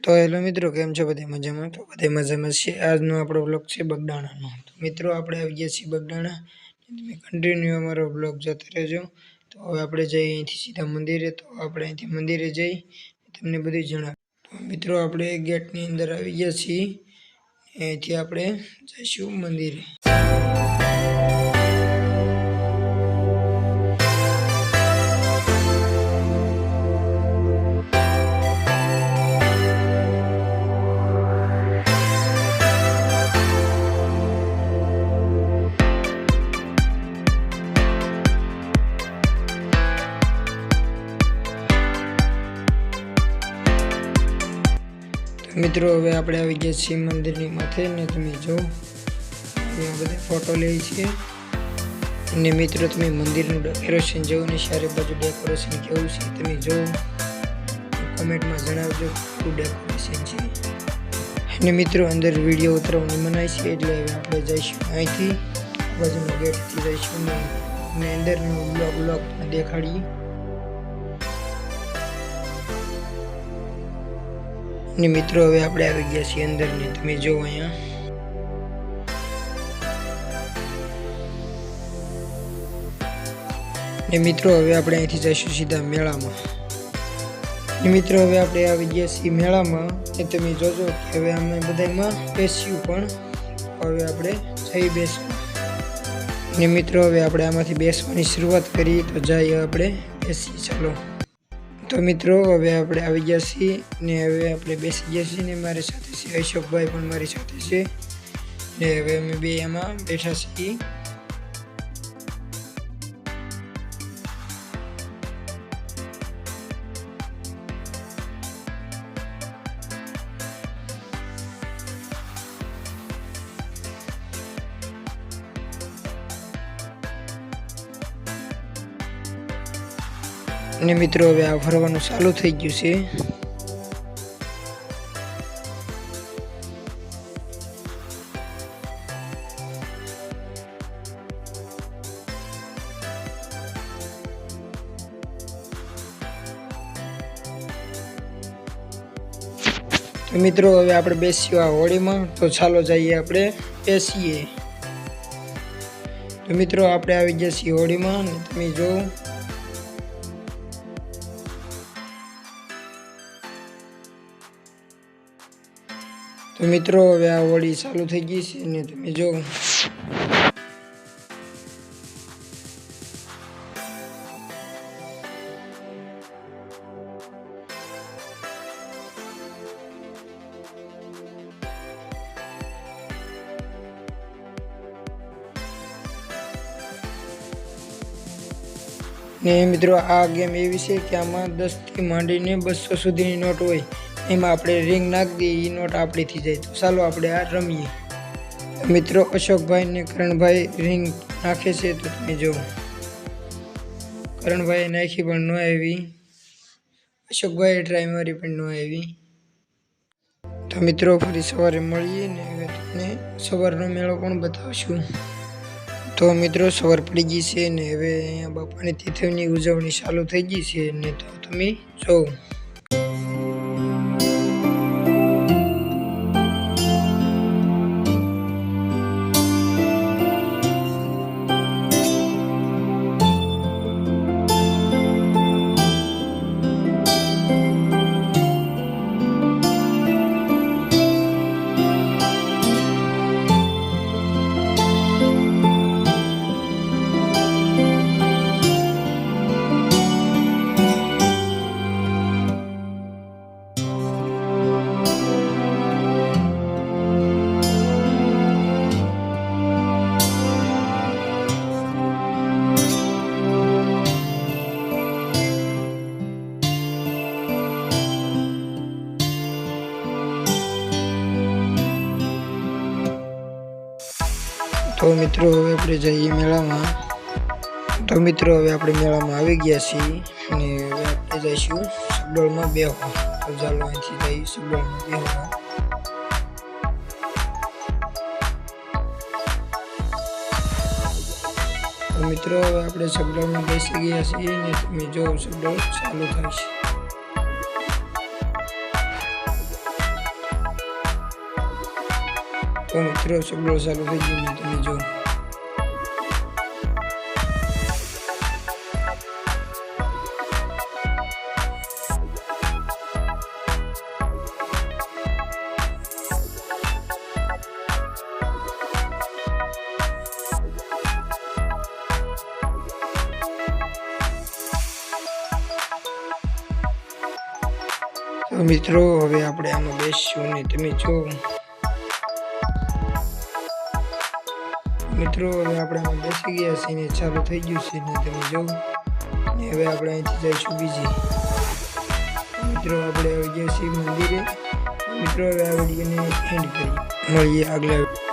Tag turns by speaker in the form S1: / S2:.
S1: तो हेलो मित्रों, केम छो बधे मजामां? तो बधे मजामां छे। आजनो आपणो ब्लॉग छे बगदाणानो। तो मित्रों आपणे આવી ગયા છીએ બગદાણા। તમે કન્ટિન્યુ અમારો બ્લોગ જોતા રહેજો। તો હવે આપણે જઈએ અહીંથી સીધા મંદિરે। તો આપણે અહીંથી મંદિરે જઈ તમને બધું જણાવ। તો મિત્રો આપણે ગેટની અંદર આવી ગયા છીએ। અહીંથી આપણે જઈશું મંદિરે। मित्रों हवे आपणे आवी गया छीए मंदिरनी माथे ने तमे जो आ बधा फोटो ले छे ने मित्रों तमे मंदिरनुं डेकोरेशन जो ने चारे बाजू डेकोरेशन केवुं छे तमे जो कमेंट में जणावजो केवुं डेकोरेशन छे। ने मित्रों अंदर विडियो उतरवानी मनाई छे એટલે હવે આપણે જઈશું અહીંથી બાજુના ગેટથી જઈશું ને અંદરનો બ્લોગ દેખાડીએ। ने मित्रों हवे आपणे आवी गया छीए अंदर ने तमे जो अहींया ने मित्रों हवे आपणे અહીંથી જઈશું सीधा મેળામાં। ने मित्रों हवे आपणे आवी गया छीए મેળામાં ને તમે જોજો કે હવે અમે બધાયમાં બેસ્યું પણ હવે આપણે જઈ બેસવા। ने मित्रों हवे આપણે આમાંથી બેસવાની શરૂઆત કરી તો જઈએ આપણે બેસી ચાલો। तो मित्रों हवे आपणे आवी गया छीए ने हवे आपणे बेसी गया छीए ने मारी साथे छे अशोक भाई पण मारी साथे छे ने हवे अमे बे एमां बैठा छीए। ने मित्रों हवे आ फरवानुं चालू थई गयुं छे। तो मित्रों हवे आपणे बेस्यो आ होळीमां तो चालो जाईए आपणे बेसीए। तो मित्रों आपणे आवी गया छीए होळीमां ने तमे जो तो मित्रों हवे आ होળી चालू थई गई छे ने तमे जो ने मित्रों आ गेम एवी छे कि आमां 10 થી માંડીને 200 સુધીની નોટ હોય एमां आपणे रिंग नाख दीए ई नोट आपणी थी जाए। तो चालो आपणे आ रमीए। मित्रों अशोक भाई ने करण भाई रिंग नाखे छे तो तमे जो करण भाई नाखी पण न आवी, अशोक भाई ट्राय मारी पण न आवी। तो मित्रों फरी सवारे मळीए ने हवे तमने सवारनो मेळो पण बतावशुं। तो मित्रों सवार पड़ी गई छे ने हवे अहींया बापानी तिथिनी उजवणी चालू थई गई छे ने तो तमे जो तो मित्रों हवे आपणे जईए मेळामां। तो मित्रों हवे आपणे मेळामां आवी गया छीए ने हवे आपणे जईशुं सबडोळमां बेहवा। तो चालो અહીંથી જઈ सबडोळमां बेहवा। तो मित्रों हवे आपणे सबडोळमां बेसी गया छीए ने तमे जो सबडोळ चालू थाय छे। તો મિત્રો સગડો ચાલુ થઈ ગયો ને તમે જો તો મિત્રો હવે આપણે આમાં બેસશું ને તમે જો મિત્રો હવે આપણે આમાં બેસી ગયા છીએ ને ચાલુ થઈ ગયું છે ને તમે જો ને હવે આપણે અહીંથી જઈશું બીજી મિત્રો આપણે આવી ગયા છીએ મંદિરે મિત્રો હવે આ વિડીયોને એન્ડ કરીએ મળીએ આગલા